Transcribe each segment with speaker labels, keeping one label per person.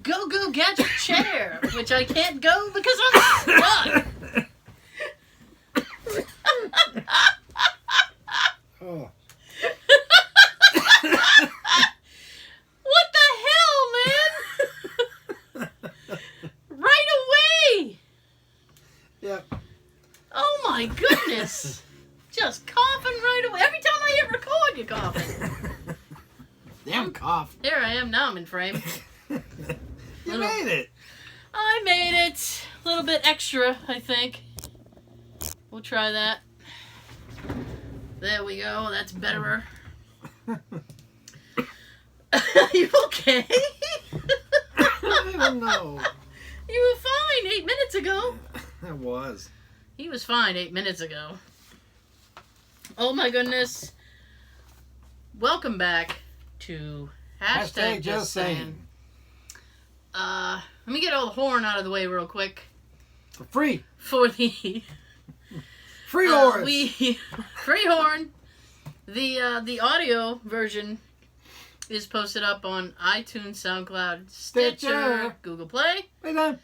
Speaker 1: go-go gadget chair, which I can't go because I'm stuck.
Speaker 2: Oh.
Speaker 1: What the hell, man? Right away.
Speaker 2: Yep.
Speaker 1: Oh my goodness. Just coughing right away. Every time I hit record, you're coughing.
Speaker 2: Damn cough.
Speaker 1: Here I am. Now I'm in frame.
Speaker 2: You made it.
Speaker 1: I made it. A little bit extra, I think. We'll try that. There we go. That's betterer. You okay?
Speaker 2: I don't know.
Speaker 1: You were fine 8 minutes ago.
Speaker 2: I was.
Speaker 1: He was fine 8 minutes ago. Oh my goodness. Welcome back to Hashtag Just Saying. Let me get all the horn out of the way real quick.
Speaker 2: For free.
Speaker 1: For the
Speaker 2: Free horn.
Speaker 1: Free horn. The audio version is posted up on iTunes, SoundCloud, Stitcher, Google Play.
Speaker 2: Right on.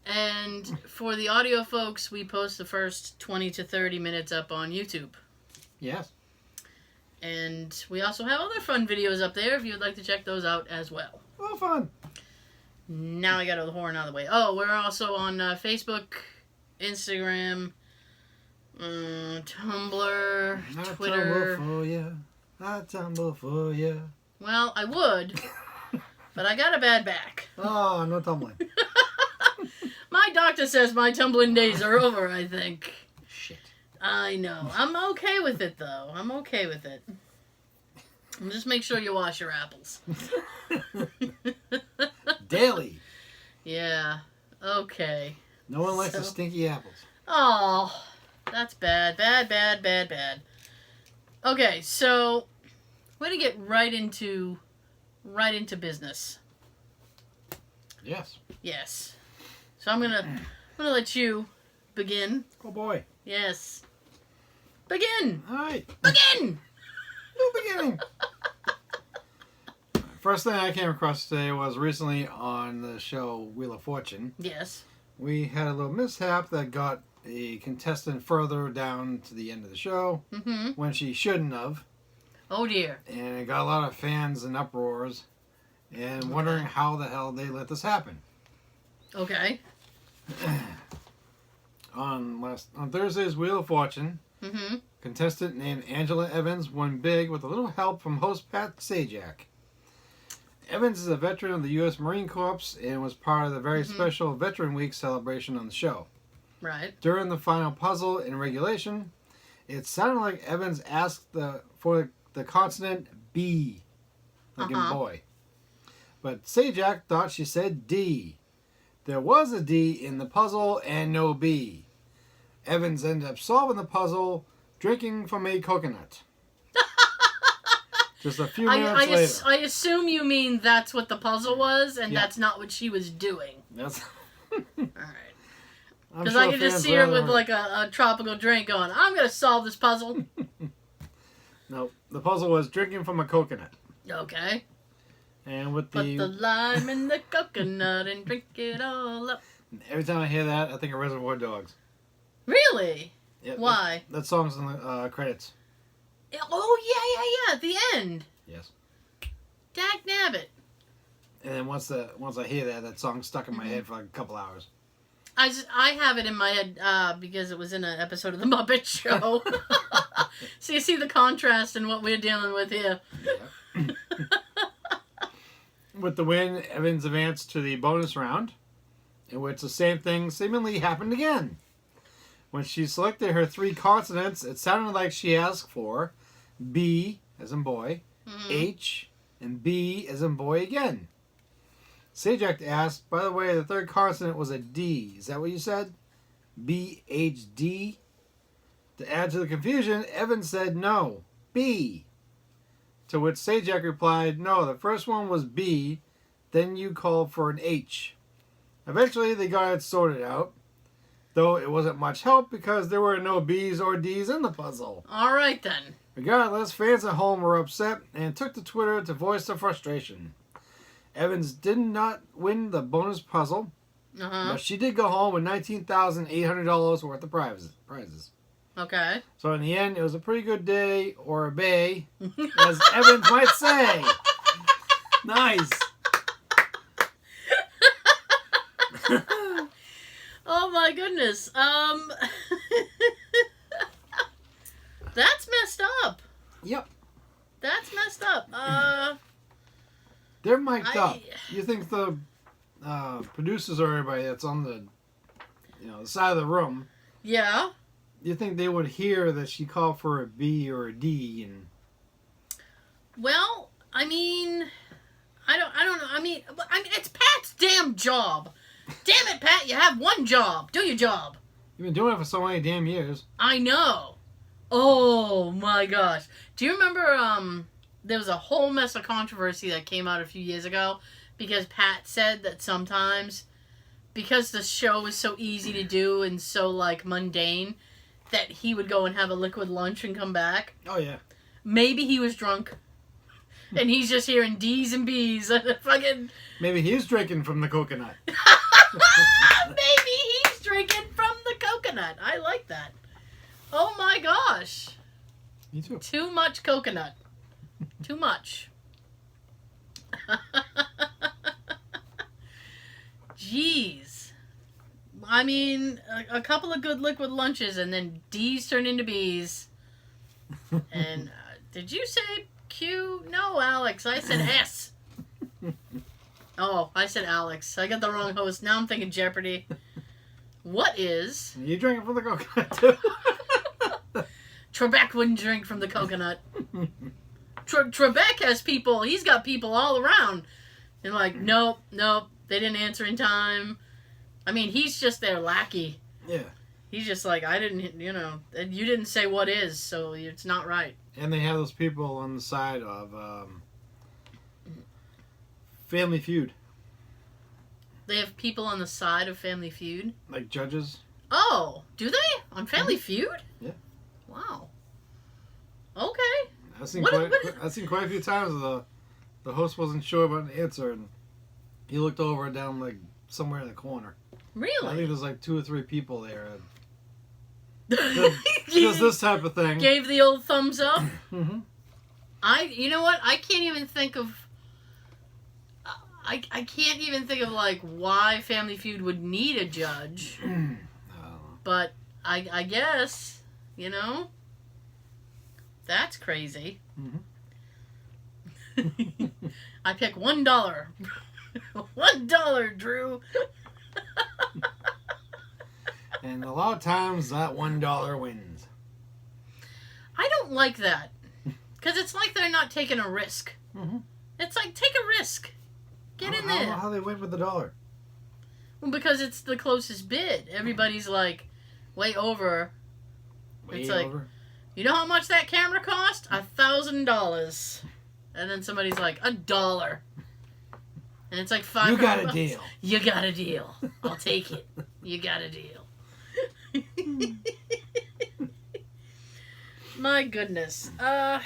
Speaker 1: And for the audio folks, we post the first 20 to 30 minutes up on YouTube.
Speaker 2: Yes.
Speaker 1: And we also have other fun videos up there if you'd like to check those out as well.
Speaker 2: Well, fun.
Speaker 1: Now I got all the horn out of the way. Oh, we're also on Facebook, Instagram, Tumblr, Twitter.
Speaker 2: I tumble for ya. I tumble for ya.
Speaker 1: Well, I would, but I got a bad back.
Speaker 2: Oh, no tumbling.
Speaker 1: My doctor says my tumbling days are over, I think.
Speaker 2: Shit.
Speaker 1: I know. I'm okay with it, though. I'm okay with it. Just make sure you wash your apples.
Speaker 2: Daily.
Speaker 1: Yeah. Okay.
Speaker 2: No one likes the stinky apples.
Speaker 1: Oh, that's bad. Bad. Okay, so we're going to get right into business.
Speaker 2: Yes.
Speaker 1: Yes. So I'm gonna let you begin.
Speaker 2: Oh boy.
Speaker 1: Yes. Begin.
Speaker 2: All right.
Speaker 1: Begin.
Speaker 2: New beginning. First thing I came across today was recently on the show Wheel of Fortune.
Speaker 1: Yes.
Speaker 2: We had a little mishap that got a contestant further down to the end of the show when she shouldn't have.
Speaker 1: Oh dear.
Speaker 2: And it got a lot of fans and uproars and wondering how the hell they let this happen.
Speaker 1: Okay.
Speaker 2: On Thursday's Wheel of Fortune, contestant named Angela Evans won big with a little help from host Pat Sajak. Evans is a veteran of the U.S. Marine Corps and was part of the very special Veteran Week celebration on the show.
Speaker 1: Right.
Speaker 2: During the final puzzle in regulation, it sounded like Evans asked for the consonant B, like in boy. But Sajak thought she said D. There was a D in the puzzle and no B. Evans ended up solving the puzzle drinking from a coconut. Just a few minutes later.
Speaker 1: I assume you mean that's what the puzzle was, and that's not what she was doing.
Speaker 2: That's
Speaker 1: all right. Because I can just see her with like a tropical drink going, I'm going to solve this puzzle.
Speaker 2: No, the puzzle was drinking from a coconut.
Speaker 1: Okay.
Speaker 2: And with
Speaker 1: Put the lime in the coconut and drink it all up.
Speaker 2: Every time I hear that, I think of Reservoir Dogs.
Speaker 1: Really?
Speaker 2: Yeah,
Speaker 1: why?
Speaker 2: That song's in the credits.
Speaker 1: Oh, yeah, at the end.
Speaker 2: Yes.
Speaker 1: Dag nabbit.
Speaker 2: And then once I hear that song's stuck in my head for like a couple hours.
Speaker 1: I have it in my head because it was in an episode of The Muppet Show. So you see the contrast in what we're dealing with here.
Speaker 2: Yeah. With the win, Evans advanced to the bonus round, in which the same thing seemingly happened again. When she selected her 3 consonants, it sounded like she asked for B, as in boy, H, and B, as in boy again. Sajak asked, by the way, the 3rd consonant was a D. Is that what you said? B-H-D? To add to the confusion, Evans said no, B. To which Sajak replied, no, the first one was B, then you called for an H. Eventually, they got it sorted out, though it wasn't much help because there were no B's or D's in the puzzle.
Speaker 1: All right, then.
Speaker 2: Regardless, fans at home were upset and took to Twitter to voice their frustration. Evans did not win the bonus puzzle,
Speaker 1: Uh-huh.
Speaker 2: but she did go home with $19,800 worth of prizes.
Speaker 1: Okay.
Speaker 2: So in the end, it was a pretty good day, or a bay, as Evans might say. Nice.
Speaker 1: Oh my goodness. That's messed up.
Speaker 2: Yep.
Speaker 1: That's messed up.
Speaker 2: They're mic'd up. You think the producers or everybody that's on the, the side of the room.
Speaker 1: Yeah.
Speaker 2: You think they would hear that she called for a B or a D and?
Speaker 1: Well, I mean, I don't know. I mean, it's Pat's damn job. Damn it, Pat! You have one job. Do your job.
Speaker 2: You've been doing it for so many damn years.
Speaker 1: I know. Oh my gosh! Do you remember? There was a whole mess of controversy that came out a few years ago because Pat said that sometimes, because the show was so easy to do and so like mundane, that he would go and have a liquid lunch and come back.
Speaker 2: Oh yeah.
Speaker 1: Maybe he was drunk. And he's just hearing D's and B's and fucking...
Speaker 2: Maybe he's drinking from the coconut.
Speaker 1: Maybe he's drinking from the coconut. I like that. Oh my gosh.
Speaker 2: Me too.
Speaker 1: Too much coconut. Too much. Jeez. I mean, a couple of good liquid lunches and then D's turn into B's. And did you say... Q? No, Alex. I said S. Oh, I said Alex. I got the wrong host. Now I'm thinking Jeopardy. What is...
Speaker 2: You drinking from the coconut, too?
Speaker 1: Trebek wouldn't drink from the coconut. Trebek has people... He's got people all around. And like, nope. They didn't answer in time. I mean, he's just their lackey.
Speaker 2: Yeah.
Speaker 1: He's just like, I didn't, you didn't say what is, so it's not right.
Speaker 2: And they have those people on the side of Family Feud.
Speaker 1: They have people on the side of Family Feud?
Speaker 2: Like judges.
Speaker 1: Oh, do they? On Family Feud?
Speaker 2: Yeah.
Speaker 1: Wow. Okay.
Speaker 2: I've seen quite a few times the host wasn't sure about an answer, and he looked over down like somewhere in the corner.
Speaker 1: Really?
Speaker 2: I think there's like 2 or 3 people there. Just this type of thing.
Speaker 1: Gave the old thumbs up.
Speaker 2: Mm-hmm.
Speaker 1: You know what? I can't even think of. I can't even think of like why Family Feud would need a judge. But I guess that's crazy.
Speaker 2: Mm-hmm.
Speaker 1: I pick $1. $1, Drew.
Speaker 2: And a lot of times that $1 wins.
Speaker 1: I don't like that. Because it's like they're not taking a risk.
Speaker 2: Mm-hmm.
Speaker 1: It's like, take a risk. Get in there.
Speaker 2: I don't know how they went with the $1.
Speaker 1: Well, because it's the closest bid. Everybody's like, way over.
Speaker 2: Way
Speaker 1: it's
Speaker 2: over.
Speaker 1: like, you know how much that camera cost? $1,000. And then somebody's like, $1. And it's like $500.
Speaker 2: You got a deal.
Speaker 1: You got a deal. I'll take it. You got a deal. My goodness. I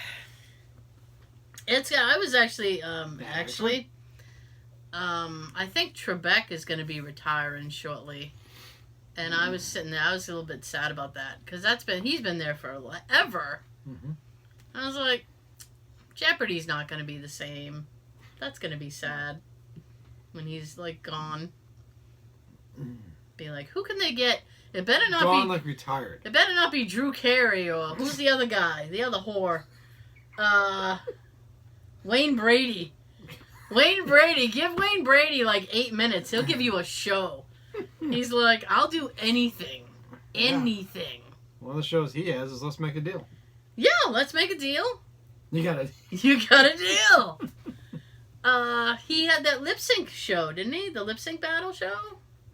Speaker 1: was actually I think Trebek is going to be retiring shortly. And I was sitting there, I was a little bit sad about that because he's been there forever.
Speaker 2: Mm-hmm.
Speaker 1: I was like, Jeopardy's not going to be the same. That's going to be sad when he's like gone. Be like, who can they get? It better not
Speaker 2: gone
Speaker 1: be
Speaker 2: like retired.
Speaker 1: It better not be Drew Carey or who's the other guy, the other whore. Wayne Brady. Wayne Brady. Give Wayne Brady like 8 minutes. He'll give you a show. He's like, I'll do anything. Anything.
Speaker 2: Yeah. One of the shows he has is Let's Make a Deal.
Speaker 1: Yeah, let's make a deal.
Speaker 2: You got a
Speaker 1: deal. He had that lip sync show, didn't he? The lip sync battle show?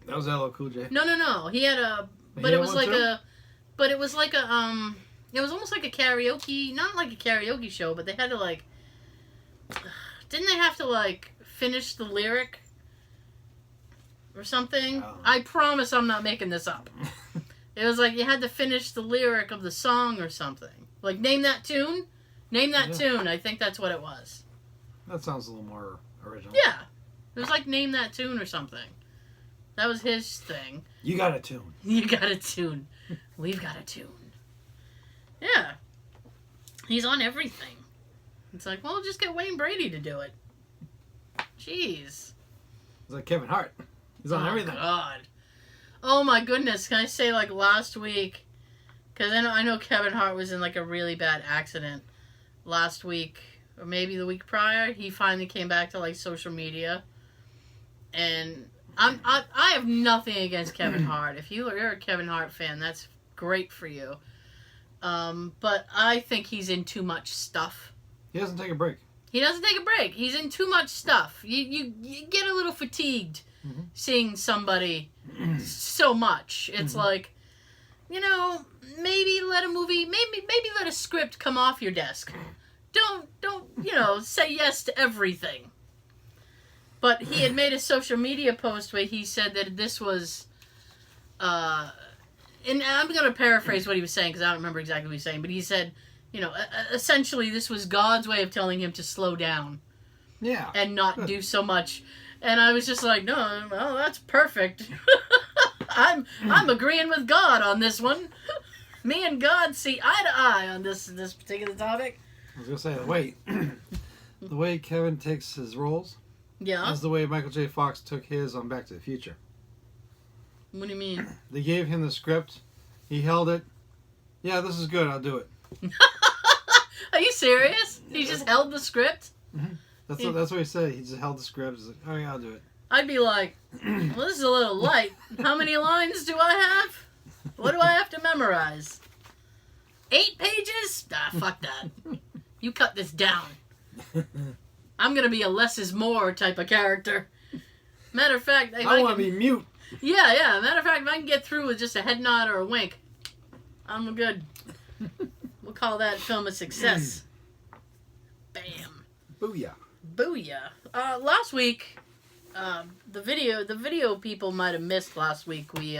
Speaker 2: That was LL Cool J.
Speaker 1: No. He had a it was like a it was almost like a karaoke, not like a karaoke show, but they had to like didn't they have to like finish the lyric or something?
Speaker 2: Oh.
Speaker 1: I promise I'm not making this up. It was like you had to finish the lyric of the song or something. Like name that tune. Name that tune. I think that's what it was.
Speaker 2: That sounds a little more original.
Speaker 1: Yeah. It was like Name That Tune or something. That was his thing.
Speaker 2: You got a tune.
Speaker 1: You got a tune. We've got a tune. Yeah. He's on everything. It's like, well, just get Wayne Brady to do it. Jeez.
Speaker 2: It's like Kevin Hart. He's on everything.
Speaker 1: Oh, God. Oh, my goodness. Can I say, like, last week... Because I know Kevin Hart was in, like, a really bad accident last week. Or maybe the week prior. He finally came back to, like, social media. And I have nothing against Kevin Hart. If you're a Kevin Hart fan, that's great for you. But I think he's in too much stuff.
Speaker 2: He doesn't take a break.
Speaker 1: He doesn't take a break. He's in too much stuff. You get a little fatigued seeing somebody so much. It's like, maybe let a movie, maybe let a script come off your desk. Don't say yes to everything. But he had made a social media post where he said that this was, and I'm going to paraphrase what he was saying because I don't remember exactly what he was saying, but he said, essentially this was God's way of telling him to slow down.
Speaker 2: Yeah.
Speaker 1: And not do so much. And I was just like, no, well, that's perfect. I'm agreeing with God on this one. Me and God see eye to eye on this particular topic.
Speaker 2: I was going to say, the way Kevin takes his roles.
Speaker 1: Yeah.
Speaker 2: That's the way Michael J. Fox took his on Back to the Future.
Speaker 1: What do you mean?
Speaker 2: They gave him the script. He held it. Yeah, this is good. I'll do it.
Speaker 1: Are you serious? He just held the script?
Speaker 2: Mm-hmm. That's what he said. He just held the script. He's like, oh yeah, I'll do it.
Speaker 1: I'd be like, well, this is a little light. How many lines do I have? What do I have to memorize? 8 pages? Ah, fuck that. You cut this down. I'm going to be a less is more type of character. Matter of fact...
Speaker 2: I want to be mute.
Speaker 1: Yeah. Matter of fact, if I can get through with just a head nod or a wink, I'm good. We'll call that film a success. Bam.
Speaker 2: Booyah.
Speaker 1: Last week, the video people might have missed last week. We,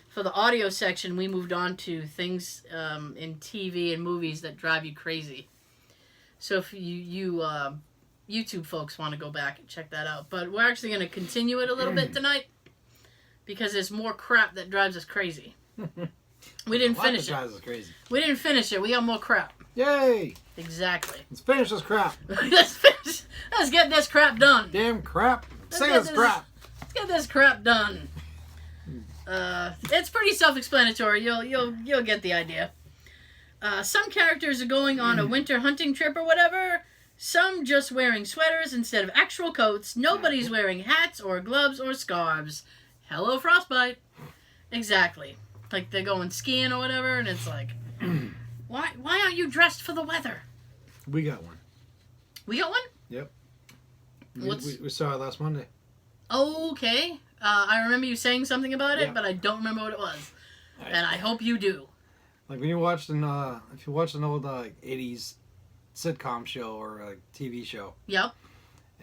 Speaker 1: for the audio section, we moved on to things in TV and movies that drive you crazy. So if you YouTube folks want to go back and check that out. But we're actually going to continue it a little bit tonight because there's more crap that drives us crazy. We didn't finish it.
Speaker 2: Drives us crazy.
Speaker 1: We didn't finish it. We got more crap.
Speaker 2: Yay!
Speaker 1: Exactly.
Speaker 2: Let's finish this crap.
Speaker 1: Let's get this crap done.
Speaker 2: Damn crap. Say this crap.
Speaker 1: Let's get this crap done. It's pretty self-explanatory. You'll get the idea. Some characters are going on a winter hunting trip or whatever. Some just wearing sweaters instead of actual coats. Nobody's wearing hats or gloves or scarves. Hello, frostbite. Exactly. Like they're going skiing or whatever, and it's like, why aren't you dressed for the weather?
Speaker 2: We got one.
Speaker 1: We got one?
Speaker 2: Yep. We saw it last Monday.
Speaker 1: Okay. I remember you saying something about it, but I don't remember what it was. And I hope you do.
Speaker 2: Like when you watched if you watched an old 80s sitcom show or TV show.
Speaker 1: Yep.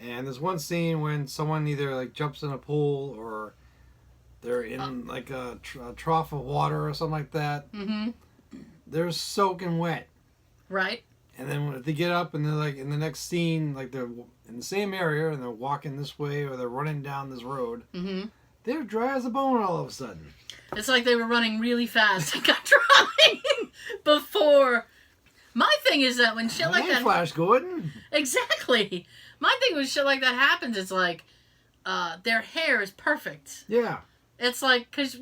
Speaker 2: And there's one scene when someone either jumps in a pool or they're in a trough of water or something like that. Mm-hmm. They're soaking wet. Right. And then when they get up and they're in the next scene, they're in the same area and they're walking this way or they're running down this road. Mm-hmm. They're dry as a bone all of a sudden. It's like they were running really fast and got dry before. My thing is that when shit like that... Flash Gordon. Exactly. My thing when shit like that happens, it's like their hair is perfect. Yeah. It's like, because,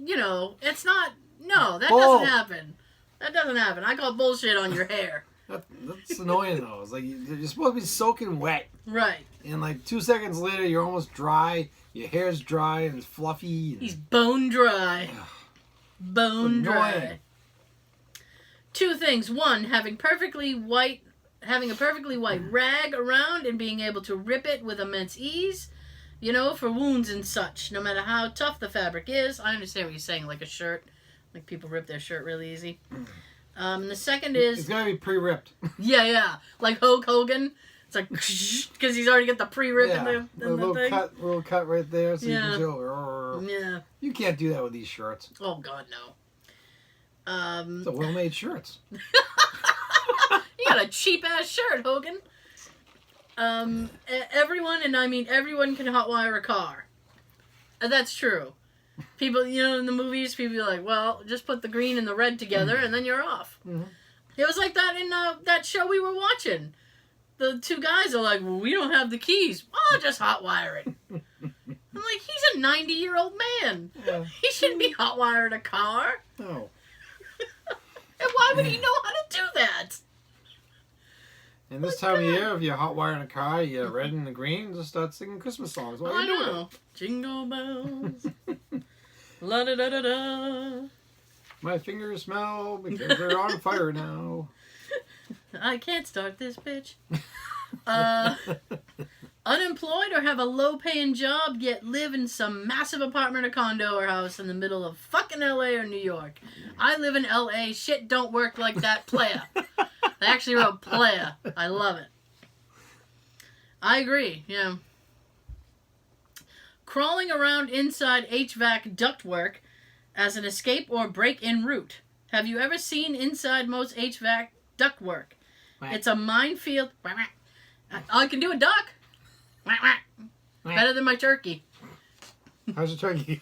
Speaker 2: it's not... No, that doesn't happen. That doesn't happen. I call bullshit on your hair. That's annoying, though. It's like you're supposed to be soaking wet. Right. And 2 seconds later, you're almost dry. Your hair's dry and it's fluffy. He's bone dry. Bone dry. 2 things. 1, having a perfectly white rag around and being able to rip it with immense ease. For wounds and such. No matter how tough the fabric is. I understand what you're saying, like a shirt. Like people rip their shirt really easy. The second is... It's got to be pre-ripped. Yeah. Like Hulk Hogan. It's like... Because he's already got the pre-rip in the thing. Little cut right there so you can go... Yeah. You can't do that with these shirts. Oh, God, no. It's a well-made shirt. You got a cheap-ass shirt, Hogan.
Speaker 1: Everyone, and I mean everyone, can hotwire a car. That's true. People, in the movies, people are like, well, just put the green and the red together and then you're off.
Speaker 2: Mm-hmm.
Speaker 1: It was like that in that show we were watching. The two guys are like, well, we don't have the keys. Oh, just hotwire it. I'm like, he's a 90-year-old man. Yeah. He shouldn't be hotwiring a car.
Speaker 2: No.
Speaker 1: And why would he know how to do that?
Speaker 2: And this time of year, if you're hotwiring a car, you get red and the green, just start singing Christmas songs while you're doing it.
Speaker 1: Jingle bells. La da da da da.
Speaker 2: My fingers smell because they're on fire now.
Speaker 1: I can't start this bitch. Unemployed or have a low-paying job, yet live in some massive apartment or condo or house in the middle of fucking LA or New York. I live in LA. Shit don't work like that, playa. They actually wrote playa. I love it. I agree, yeah. Crawling around inside HVAC ductwork as an escape or break-in route. Have you ever seen inside most HVAC ductwork? It's a minefield. I can do a duck. Better than my turkey.
Speaker 2: How's your turkey?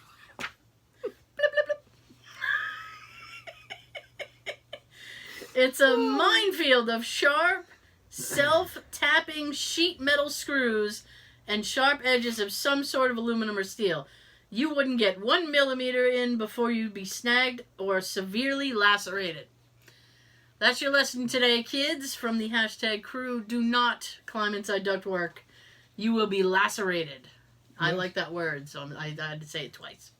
Speaker 1: It's a minefield of sharp, self-tapping sheet metal screws and sharp edges of some sort of aluminum or steel. You wouldn't get 1 millimeter in before you'd be snagged or severely lacerated. That's your lesson today, kids, from the hashtag crew. Do not climb inside ductwork. You will be lacerated. I like that word, so I had to say it twice.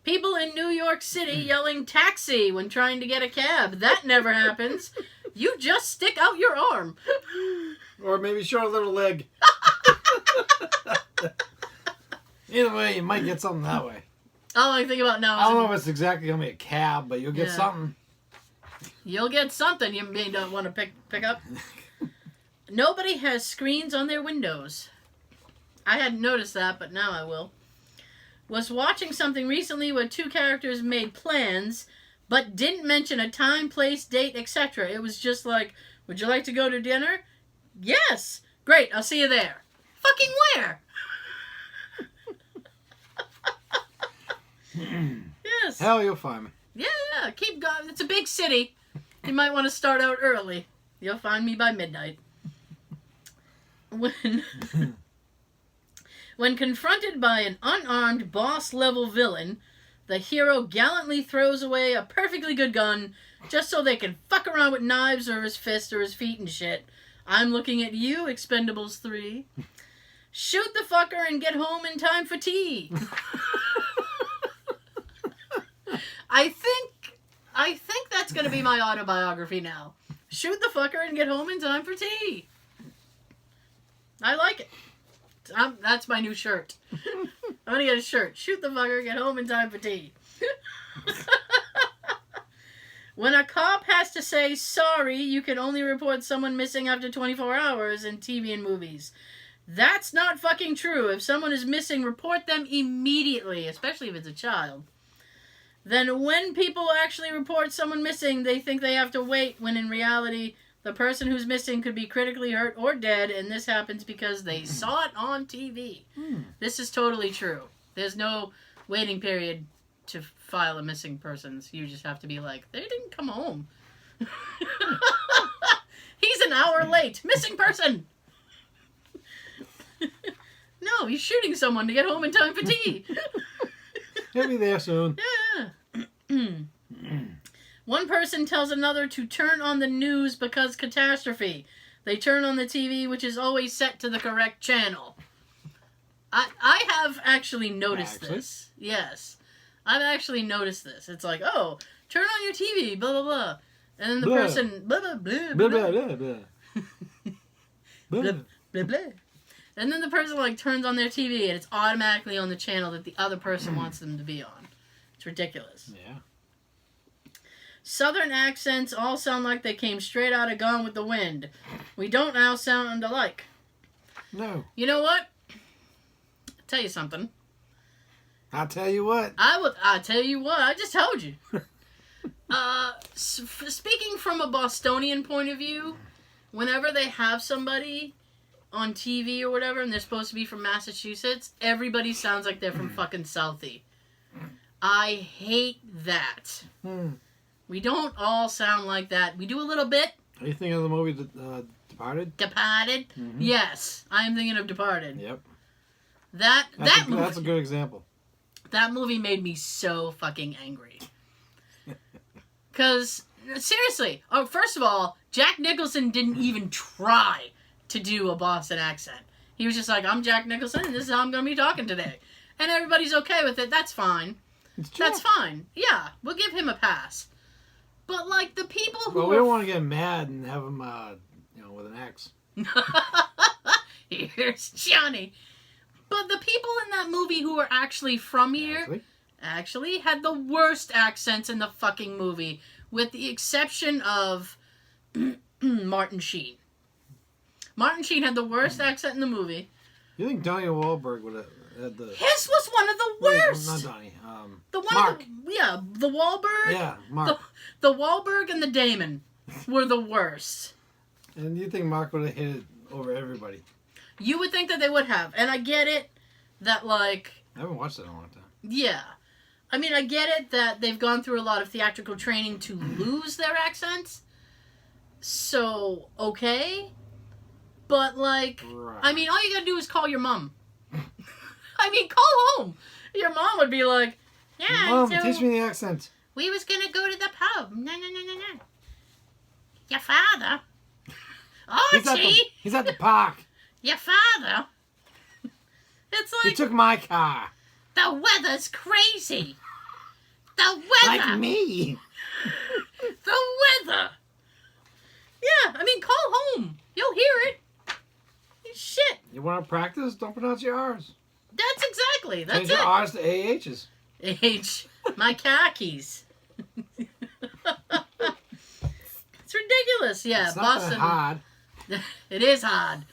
Speaker 1: People in New York City yelling taxi when trying to get a cab. That never happens. You just stick out your arm.
Speaker 2: Or maybe show a little leg. Either way, you might get something that way.
Speaker 1: All I think about now is...
Speaker 2: I don't know if it's exactly going to be a cab, but you'll get something.
Speaker 1: You'll get something you may not want to pick up. Nobody has screens on their windows. I hadn't noticed that, but now I will. Was watching something recently where two characters made plans, but didn't mention a time, place, date, etc. It was just like, would you like to go to dinner? Yes! Great, I'll see you there. Fucking where? Yes.
Speaker 2: Hell, you'll find me.
Speaker 1: Yeah, keep going. It's a big city. You might want to start out early. You'll find me by midnight. When confronted by an unarmed boss-level villain, the hero gallantly throws away a perfectly good gun just so they can fuck around with knives or his fist or his feet and shit. I'm looking at you, Expendables 3. Shoot the fucker and get home in time for tea. I think that's going to be my autobiography now. Shoot the fucker and get home in time for tea. I like it. That's my new shirt. I'm going to get a shirt. Shoot the fucker, get home in time for tea. When a cop has to say sorry, you can only report someone missing after 24 hours in TV and movies. That's not fucking true. If someone is missing, report them immediately, especially if it's a child. Then when people actually report someone missing, they think they have to wait, when in reality, the person who's missing could be critically hurt or dead, and this happens because they saw it on TV. This is totally true. There's no waiting period to file a missing persons. You just have to be like, they didn't come home. He's an hour late. Missing person. No, he's shooting someone to get home in time for tea.
Speaker 2: He'll be there soon.
Speaker 1: Yeah. One person tells another to turn on the news because catastrophe. They turn on the TV, which is always set to the correct channel. I have actually noticed this. Yes. I've actually noticed this. It's like, oh, turn on your TV, blah, blah, blah. And then the person, blah, blah, blah, blah, blah, blah, blah. Blah, blah, blah. And then the person, like, turns on their TV, and it's automatically on the channel that the other person wants them to be on. It's ridiculous.
Speaker 2: Yeah.
Speaker 1: Southern accents all sound like they came straight out of Gone with the Wind. We don't now sound alike.
Speaker 2: No.
Speaker 1: You know what? I'll tell you something.
Speaker 2: I'll tell you what.
Speaker 1: I'll tell you what. I just told you. Speaking from a Bostonian point of view, whenever they have somebody on TV or whatever, and they're supposed to be from Massachusetts, everybody sounds like they're from fucking Southie. I hate that. We don't all sound like that. We do a little bit.
Speaker 2: Are you thinking of the movie Departed?
Speaker 1: Departed? Mm-hmm. Yes, I am thinking of Departed.
Speaker 2: Yep.
Speaker 1: That's
Speaker 2: a good example.
Speaker 1: That movie made me so fucking angry. Because, seriously, first of all, Jack Nicholson didn't even try to do a Boston accent. He was just like, I'm Jack Nicholson, and this is how I'm going to be talking today. And everybody's okay with it. That's fine. That's fine. Yeah, we'll give him a pass. But, like, the people who...
Speaker 2: Well, we don't want to get mad and have him, with an X.
Speaker 1: Here's Johnny. But the people in that movie who are actually from here actually had the worst accents in the fucking movie, with the exception of Martin Sheen. Martin Sheen had the worst accent in the movie.
Speaker 2: You think Donnie Wahlberg would have had the...
Speaker 1: His was one of the worst!
Speaker 2: Wait, not Donnie.
Speaker 1: The one
Speaker 2: Mark.
Speaker 1: The Wahlberg.
Speaker 2: Yeah, Mark.
Speaker 1: The Wahlberg and the Damon were the worst.
Speaker 2: And you think Mark would have hit it over everybody?
Speaker 1: You would think that they would have. And I get it that, like...
Speaker 2: I haven't watched it in a long time.
Speaker 1: Yeah. I mean, I get it that they've gone through a lot of theatrical training to lose their accents. So, okay. But, like... Right. I mean, all you gotta do is call your mom. I mean, call home. Your mom would be like, yeah,
Speaker 2: Mom,
Speaker 1: so
Speaker 2: teach me the accent.
Speaker 1: We was gonna go to the pub. No. Your father. Archie!
Speaker 2: He's at the park.
Speaker 1: Your father. It's like...
Speaker 2: He took my car.
Speaker 1: The weather's crazy. The weather.
Speaker 2: Like me.
Speaker 1: The weather. Yeah, I mean, call home. You'll hear it. Shit.
Speaker 2: You want to practice? Don't pronounce your R's.
Speaker 1: That's exactly. That's
Speaker 2: Change your R's to AHs.
Speaker 1: My khakis. It's ridiculous. Yeah,
Speaker 2: it's not
Speaker 1: Boston.
Speaker 2: That hard.
Speaker 1: It is hard.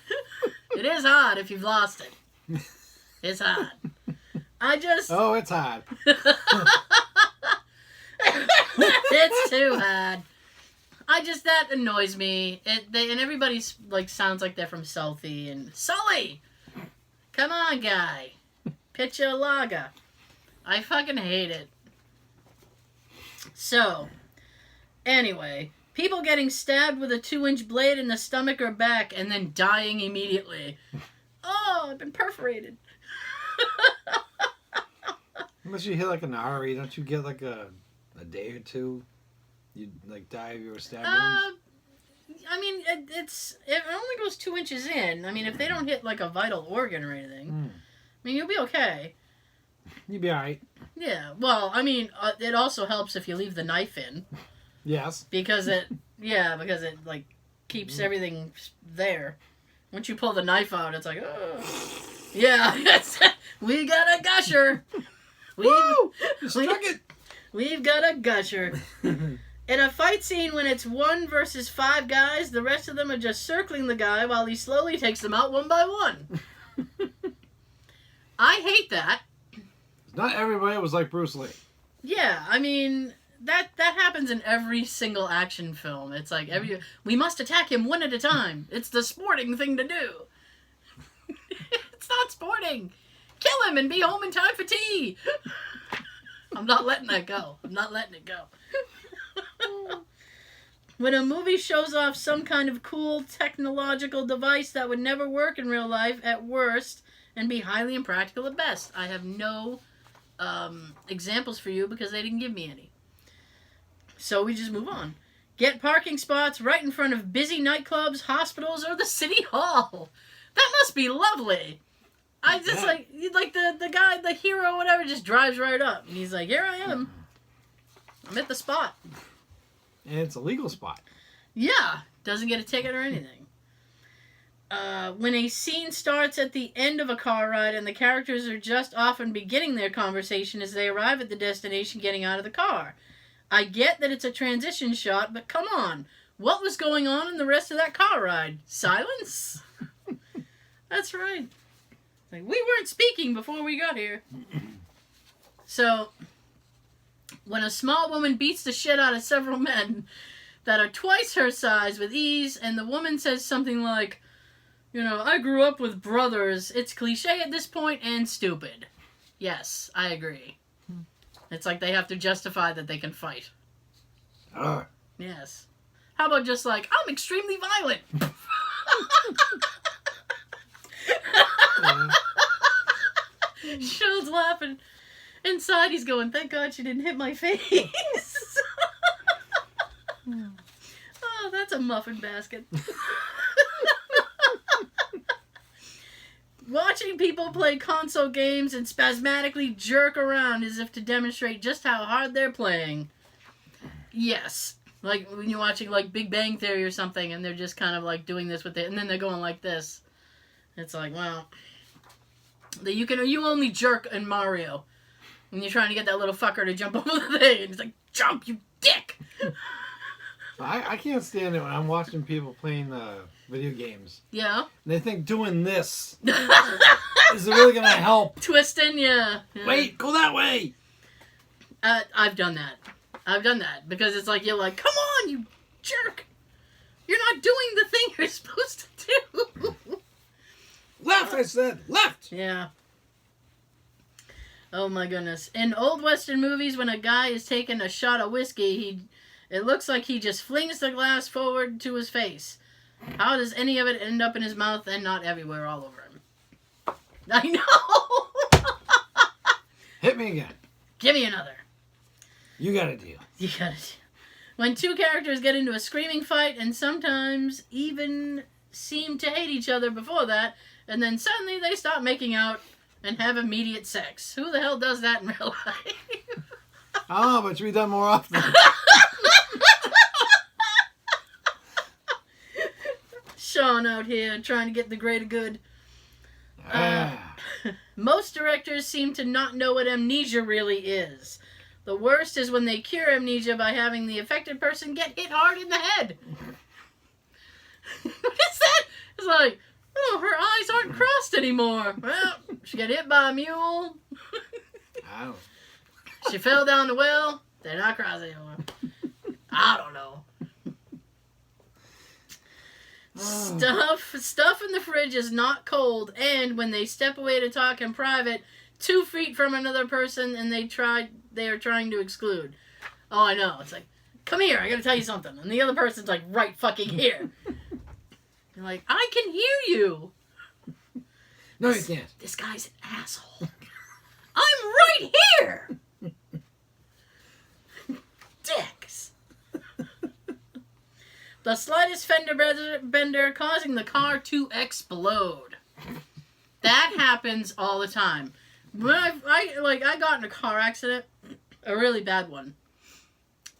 Speaker 1: It is hard if you've lost it. It's hard.
Speaker 2: Oh, it's hard.
Speaker 1: It's too hard. That annoys me. And everybody's like sounds like they're from Southie and Sully. Come on, guy. Pitch a lager. I fucking hate it. So, anyway, people getting stabbed with a 2-inch blade in the stomach or back and then dying immediately. Oh, I've been perforated.
Speaker 2: Unless you hit like an RE, don't you get like a day or two? You'd like die if you were stabbed.
Speaker 1: I mean, it only goes 2 inches in. I mean, if they don't hit like a vital organ or anything, I mean, you'll be okay.
Speaker 2: You'll be alright.
Speaker 1: Yeah. Well, I mean, it also helps if you leave the knife in.
Speaker 2: Yes.
Speaker 1: Because it like keeps everything there. Once you pull the knife out, it's like, oh. Yeah, we got a gusher.
Speaker 2: Woo! You struck it.
Speaker 1: We've got a gusher. In a fight scene when it's 1 versus 5 guys, the rest of them are just circling the guy while he slowly takes them out one by one. I hate that.
Speaker 2: Not everybody was like Bruce Lee.
Speaker 1: Yeah, I mean, that happens in every single action film. It's like, we must attack him one at a time. It's the sporting thing to do. It's not sporting. Kill him and be home in time for tea. I'm not letting that go. I'm not letting it go. When a movie shows off some kind of cool technological device that would never work in real life at worst and be highly impractical at best. I have no examples for you because they didn't give me any. So we just move on. Get parking spots right in front of busy nightclubs, hospitals, or the city hall. That must be lovely. I just like the guy, the hero, whatever, just drives right up. And he's like, here I am. I'm at the spot.
Speaker 2: And it's a legal spot.
Speaker 1: Yeah. Doesn't get a ticket or anything. When a scene starts at the end of a car ride and the characters are just often beginning their conversation as they arrive at the destination getting out of the car. I get that it's a transition shot, but come on. What was going on in the rest of that car ride? Silence? That's right. Like, we weren't speaking before we got here. So, when a small woman beats the shit out of several men that are twice her size with ease, and the woman says something like, I grew up with brothers. It's cliche at this point and stupid. Yes, I agree. It's like they have to justify that they can fight. Yes. How about just like, I'm extremely violent. Shield's laughing. Inside he's going, thank God she didn't hit my face. Oh, that's a muffin basket. Watching people play console games and spasmodically jerk around as if to demonstrate just how hard they're playing. Yes. Like when you're watching like Big Bang Theory or something and they're just kind of like doing this with it and then they're going like this. It's like, wow. You only jerk in Mario when you're trying to get that little fucker to jump over the thing and he's like, jump, you dick!
Speaker 2: I can't stand it when I'm watching people playing video games.
Speaker 1: Yeah.
Speaker 2: And they think doing this is really going to help.
Speaker 1: Twisting, yeah.
Speaker 2: Wait, go that way!
Speaker 1: I've done that. Because it's like, you're like, come on, you jerk! You're not doing the thing you're supposed to do!
Speaker 2: Left, I said! Left!
Speaker 1: Yeah. Oh my goodness. In old Western movies, when a guy is taking a shot of whiskey, it looks like he just flings the glass forward to his face. How does any of it end up in his mouth and not everywhere all over him? I know!
Speaker 2: Hit me again.
Speaker 1: Give me another.
Speaker 2: You got a deal.
Speaker 1: You got a deal. When two characters get into a screaming fight and sometimes even seem to hate each other before that, and then suddenly they stop making out and have immediate sex. Who the hell does that in real life?
Speaker 2: Oh, but should be done more often.
Speaker 1: Sean out here trying to get the greater good. Most directors seem to not know what amnesia really is. The worst is when they cure amnesia by having the affected person get hit hard in the head. What is that? It's like, oh, her eyes aren't crossed anymore. Well, she got hit by a mule.
Speaker 2: Ow.
Speaker 1: She fell down the well. They're not crossed anymore. I don't know. Stuff in the fridge is not cold, and when they step away to talk in private, 2 feet from another person, and they are trying to exclude. Oh, I know. It's like, come here, I gotta tell you something. And the other person's like, right fucking here. You're like, I can hear you.
Speaker 2: No, you can't.
Speaker 1: This guy's an asshole. I'm right here. Dicks. The slightest fender bender causing the car to explode. That happens all the time. When I got in a car accident, a really bad one.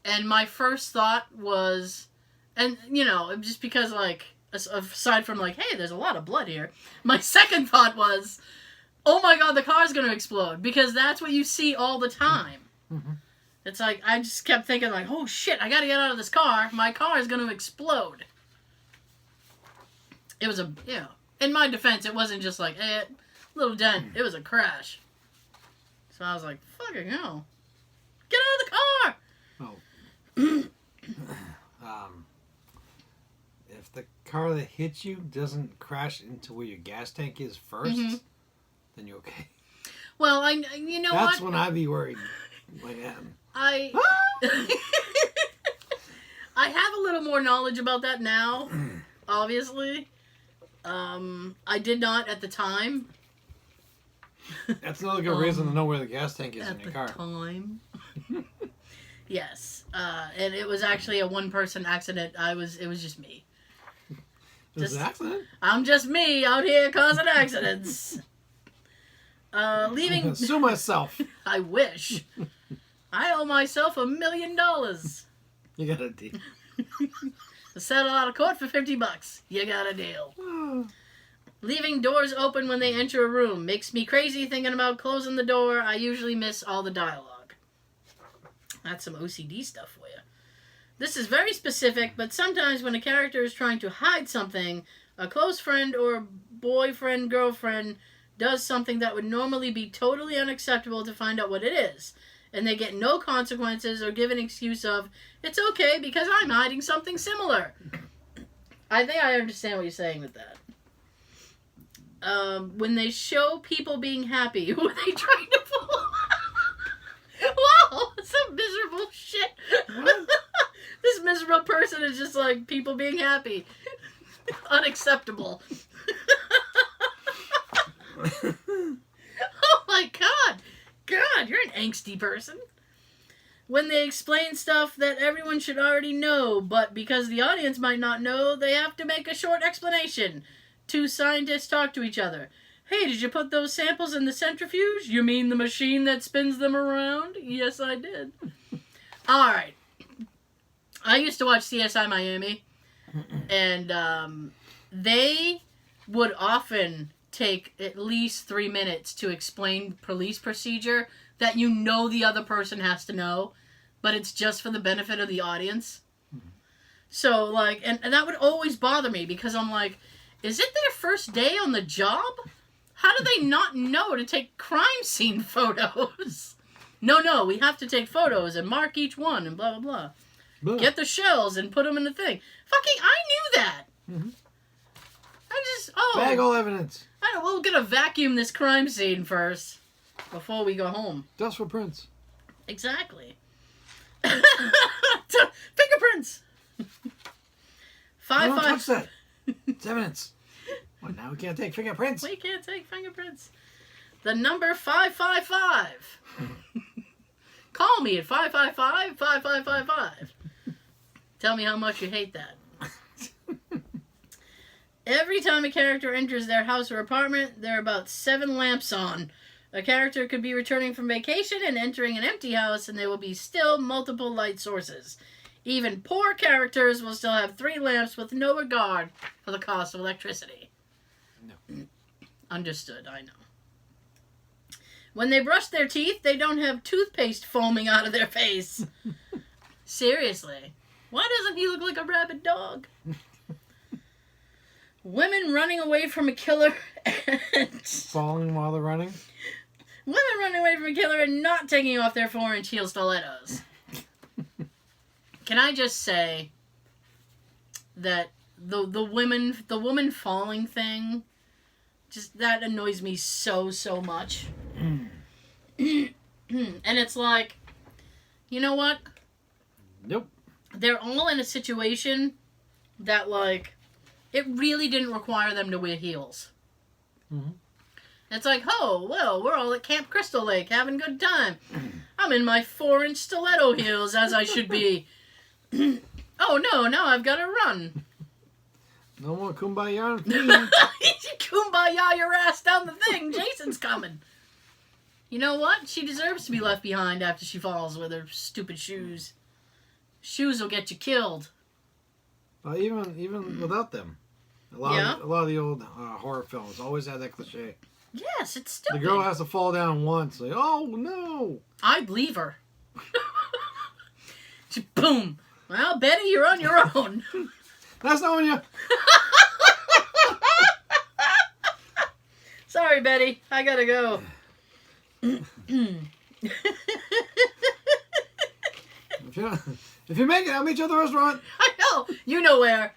Speaker 1: And my first thought was, and just because aside from hey, there's a lot of blood here. My second thought was, oh my God, the car's going to explode. Because that's what you see all the time. Mm-hmm. It's like, I just kept thinking oh shit, I got to get out of this car. My car is going to explode. It was in my defense, it wasn't just little dent. It was a crash. So I was like, fucking hell. Get out of the car!
Speaker 2: If the car that hits you doesn't crash into where your gas tank is first, then you're okay.
Speaker 1: Well,
Speaker 2: That's when I'd be worried.
Speaker 1: I have a little more knowledge about that now, obviously. I did not at the time.
Speaker 2: That's another good reason to know where the gas tank is in your car.
Speaker 1: At the time. Yes. And it was actually a one-person accident. It was just me.
Speaker 2: It was an accident?
Speaker 1: I'm just me out here causing accidents. Leaving...
Speaker 2: Sue myself.
Speaker 1: I wish. I owe myself $1 million.
Speaker 2: You got a deal.
Speaker 1: Settle out of court for $50. You got a deal. Leaving doors open when they enter a room makes me crazy thinking about closing the door. I usually miss all the dialogue. That's some OCD stuff for you. This is very specific, but sometimes when a character is trying to hide something, a close friend or boyfriend, girlfriend does something that would normally be totally unacceptable to find out what it is. And they get no consequences or give an excuse of, it's okay because I'm hiding something similar. I think I understand what you're saying with that. when they show people being happy, who are they trying to fool? Wow, some miserable shit.
Speaker 2: What?
Speaker 1: This miserable person is just like, people being happy. Unacceptable. Oh my god. God, you're an angsty person. When they explain stuff that everyone should already know, but because the audience might not know, they have to make a short explanation. Two scientists talk to each other. Hey, did you put those samples in the centrifuge? You mean the machine that spins them around? Yes, I did. Alright. I used to watch CSI Miami, and they would often take at least 3 minutes to explain police procedure that you know the other person has to know, but it's just for the benefit of the audience. So, like, and that would always bother me, because I'm like, is it their first day on the job? How do they not know to take crime scene photos? No, we have to take photos and mark each one and blah, blah, blah. Get the shells and put them in the thing. Fucking, I knew that.
Speaker 2: Mm-hmm.
Speaker 1: Bag
Speaker 2: all evidence.
Speaker 1: We're gonna vacuum this crime scene first before we go home.
Speaker 2: Dust footprints.
Speaker 1: Exactly. Fingerprints.
Speaker 2: Don't touch that. It's evidence. Well, now we can't take fingerprints.
Speaker 1: We can't take fingerprints. The number 555. Call me at 555-5555. Tell me how much you hate that. Every time a character enters their house or apartment, there are about 7 lamps on. A character could be returning from vacation and entering an empty house, and there will be still multiple light sources. Even poor characters will still have 3 lamps with no regard for the cost of electricity. No. Understood, I know. When they brush their teeth, they don't have toothpaste foaming out of their face. Seriously. Why doesn't he look like a rabid dog? Women running away from a killer and...
Speaker 2: Falling while they're running?
Speaker 1: Women running away from a killer and not taking off their 4-inch heel stilettos. Can I just say that the woman falling thing, just that annoys me so much. And it's like, you know what?
Speaker 2: Nope.
Speaker 1: They're all in a situation that, like, it really didn't require them to wear heels.
Speaker 2: Mm-hmm. It's
Speaker 1: like, oh, well, we're all at Camp Crystal Lake having a good time. I'm in my 4-inch stiletto heels, as I should be. Oh, no, now I've got to run.
Speaker 2: No more kumbaya.
Speaker 1: Kumbaya your ass down the thing. Jason's coming. You know what? She deserves to be left behind after she falls with her stupid shoes. Shoes will get you killed.
Speaker 2: Even without them. A lot of the old horror films always had that cliche.
Speaker 1: Yes, it's stupid.
Speaker 2: The girl has to fall down once. Like, oh, no.
Speaker 1: I'd leave her. Boom. Well, Betty, you're on your own.
Speaker 2: That's not when you...
Speaker 1: Sorry, Betty. I gotta go.
Speaker 2: If you make it, I'll meet you at the restaurant.
Speaker 1: I know. You know where.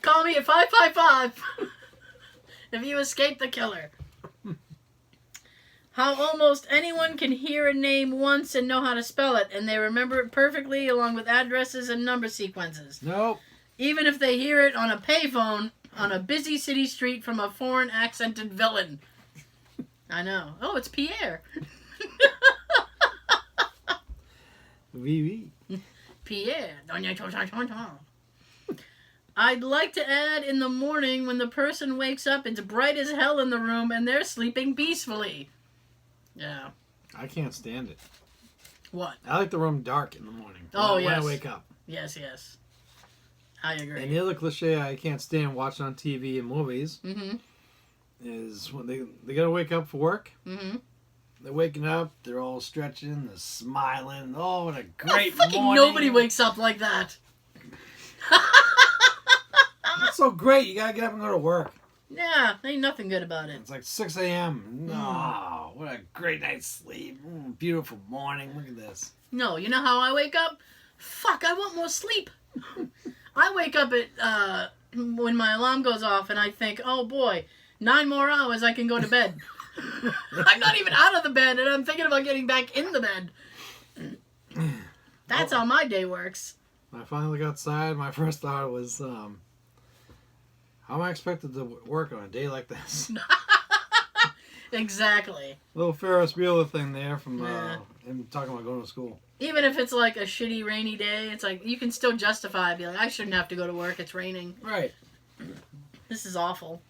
Speaker 1: Call me at 555 if you escape the killer. How almost anyone can hear a name once and know how to spell it, and they remember it perfectly along with addresses and number sequences.
Speaker 2: Nope.
Speaker 1: Even if they hear it on a payphone on a busy city street from a foreign accented villain. I know. Oh, it's Pierre.
Speaker 2: Oui.
Speaker 1: Pierre. I'd like to add, in the morning when the person wakes up, it's bright as hell in the room and they're sleeping peacefully. Yeah.
Speaker 2: I can't stand it.
Speaker 1: What?
Speaker 2: I like the room dark in the morning.
Speaker 1: Oh,
Speaker 2: when
Speaker 1: yes.
Speaker 2: I wake up.
Speaker 1: Yes. I agree.
Speaker 2: And the other cliche I can't stand watching on TV and movies
Speaker 1: mm-hmm.
Speaker 2: is when they gotta wake up for work.
Speaker 1: Mm-hmm.
Speaker 2: They're waking up, they're all stretching, they're smiling. Oh, what a great
Speaker 1: fucking
Speaker 2: morning.
Speaker 1: Nobody wakes up like that.
Speaker 2: It's so great. You gotta get up and go to work.
Speaker 1: Yeah, ain't nothing good about it.
Speaker 2: It's like 6 a.m. No, what a great night's sleep. Beautiful morning. Look at this.
Speaker 1: No, you know how I wake up? Fuck, I want more sleep. I wake up at when my alarm goes off and I think, oh boy, 9 more hours, I can go to bed. I'm not even out of the bed, and I'm thinking about getting back in the bed. That's how my day works.
Speaker 2: When I finally got outside, my first thought was, how am I expected to work on a day like this?
Speaker 1: Exactly.
Speaker 2: Little Ferris Bueller thing there from him talking about going to school.
Speaker 1: Even if it's like a shitty rainy day, it's like you can still justify it. Be like, I shouldn't have to go to work. It's raining.
Speaker 2: Right.
Speaker 1: This is awful.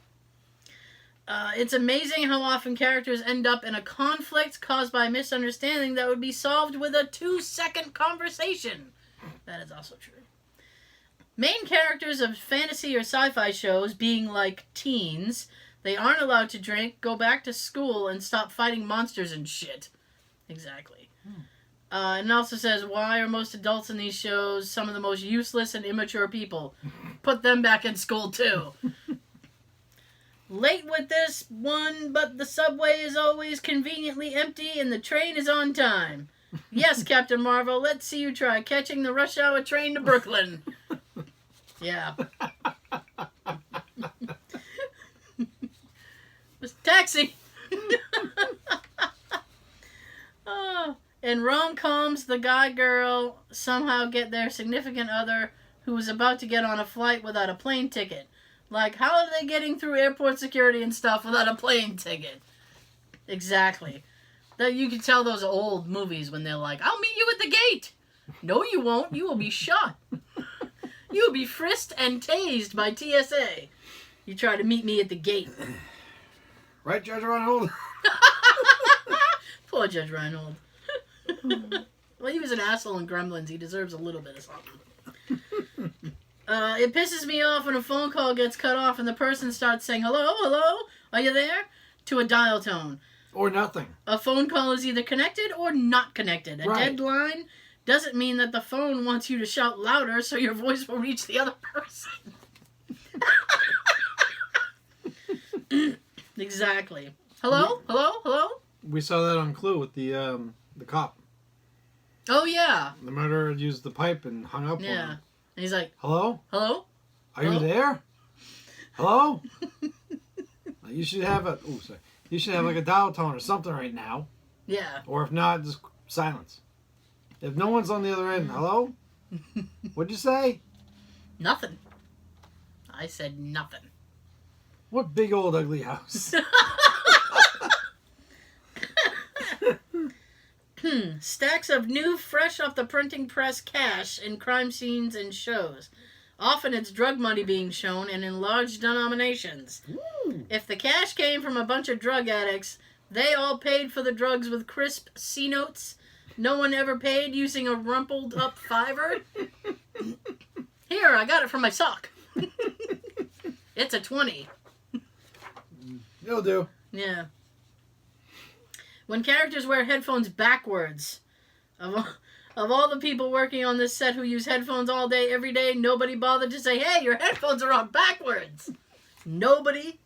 Speaker 1: It's amazing how often characters end up in a conflict caused by a misunderstanding that would be solved with a 2-second conversation. That is also true. Main characters of fantasy or sci-fi shows being like teens, they aren't allowed to drink, go back to school, and stop fighting monsters and shit. Exactly. And it also says, why are most adults in these shows some of the most useless and immature people? Put them back in school, too. Late with this one, but the subway is always conveniently empty and the train is on time. Yes, Captain Marvel, let's see you try catching the rush hour train to Brooklyn. Yeah. Taxi! Oh. In rom-coms, the guy-girl somehow get their significant other who is about to get on a flight without a plane ticket. Like, how are they getting through airport security and stuff without a plane ticket? Exactly. That you can tell those old movies when they're like, I'll meet you at the gate. No, you won't. You will be shot. You will be frisked and tased by TSA. You try to meet me at the gate.
Speaker 2: Right, Judge Reinhold?
Speaker 1: Poor Judge Reinhold. Well, he was an asshole in Gremlins. He deserves a little bit of something. It pisses me off when a phone call gets cut off and the person starts saying, hello, hello, are you there? To a dial tone.
Speaker 2: Or nothing. A
Speaker 1: phone call is either connected or not connected. A dead line doesn't mean that the phone wants you to shout louder so your voice will reach the other person. Exactly. Hello? Hello? Hello?
Speaker 2: We saw that on Clue with the cop.
Speaker 1: Oh, yeah.
Speaker 2: The murderer used the pipe and hung up on him.
Speaker 1: And he's like,
Speaker 2: hello?
Speaker 1: Hello?
Speaker 2: Are you there? Hello? You should have you should have like a dial tone or something right now.
Speaker 1: Yeah.
Speaker 2: Or if not, just silence. If no one's on the other end, hello? What'd you say?
Speaker 1: Nothing. I said nothing.
Speaker 2: What big old ugly house.
Speaker 1: Stacks of new, fresh off the printing press cash in crime scenes and shows. Often it's drug money being shown and in large denominations. Ooh. If the cash came from a bunch of drug addicts, they all paid for the drugs with crisp C-notes. No one ever paid using a rumpled up fiver. Here, I got it from my sock. It's a 20.
Speaker 2: You'll do.
Speaker 1: Yeah. When characters wear headphones backwards. Of all the people working on this set who use headphones all day, every day, nobody bothered to say, hey, your headphones are on backwards. Nobody.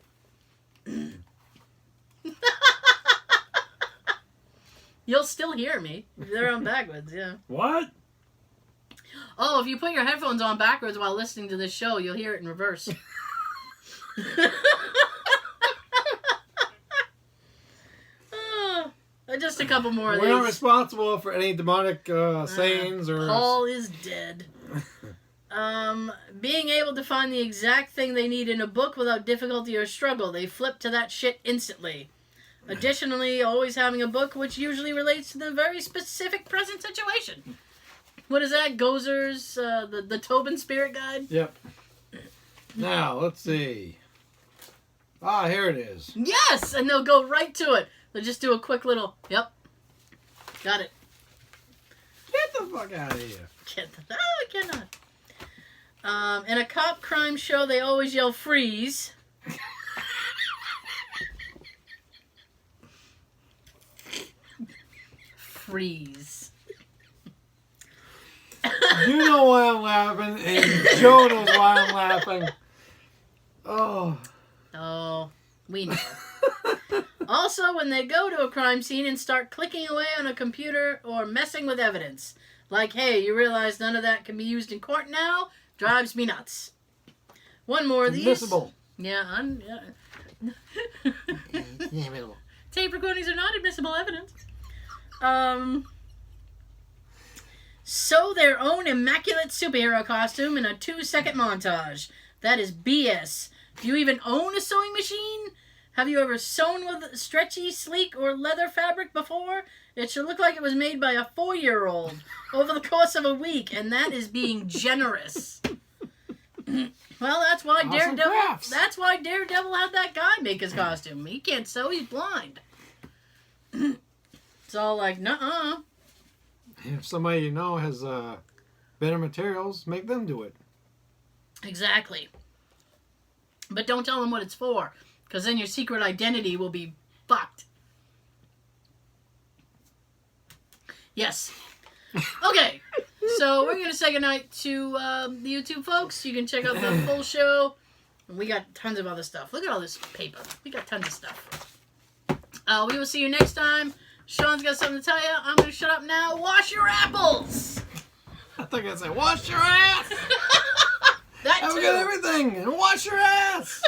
Speaker 1: You'll still hear me. They're on backwards, yeah.
Speaker 2: What?
Speaker 1: Oh, if you put your headphones on backwards while listening to this show, you'll hear it in reverse. Just a couple more of these.
Speaker 2: We're not responsible for any demonic sayings or...
Speaker 1: Paul is dead. Being able to find the exact thing they need in a book without difficulty or struggle. They flip to that shit instantly. Additionally, always having a book which usually relates to the very specific present situation. What is that? Gozer's, the Tobin Spirit Guide?
Speaker 2: Yep. Now, let's see. Ah, here it is.
Speaker 1: Yes! And they'll go right to it. They'll just do a quick little, yep. Got it.
Speaker 2: Get the fuck out of here.
Speaker 1: I cannot. In a cop crime show, they always yell, freeze. Freeze.
Speaker 2: You know why I'm laughing, and Joe knows why I'm laughing. Oh.
Speaker 1: Oh, we know. Also, when they go to a crime scene and start clicking away on a computer or messing with evidence. Like, hey, you realize none of that can be used in court now? Drives me nuts. One more of these.
Speaker 2: Admissible.
Speaker 1: Yeah.
Speaker 2: Yeah, available.
Speaker 1: Tape recordings are not admissible evidence. Sew their own immaculate superhero costume in a 2-second montage. That is BS. Do you even own a sewing machine? Have you ever sewn with stretchy, sleek, or leather fabric before? It should look like it was made by a 4-year-old over the course of a week, and that is being generous. Well, that's why Daredevil had that guy make his costume. He can't sew, he's blind. It's all like, nuh-uh.
Speaker 2: If somebody you know has better materials, make them do it.
Speaker 1: Exactly. But don't tell them what it's for, because then your secret identity will be fucked. Yes. Okay. So we're going to say goodnight to the YouTube folks. You can check out the full show. We got tons of other stuff. Look at all this paper. We got tons of stuff. We will see you next time. Sean's got something to tell you. I'm going to shut up now. Wash your apples!
Speaker 2: I thought I said, wash your ass!
Speaker 1: That
Speaker 2: Have
Speaker 1: too.
Speaker 2: a good everything, and wash your ass!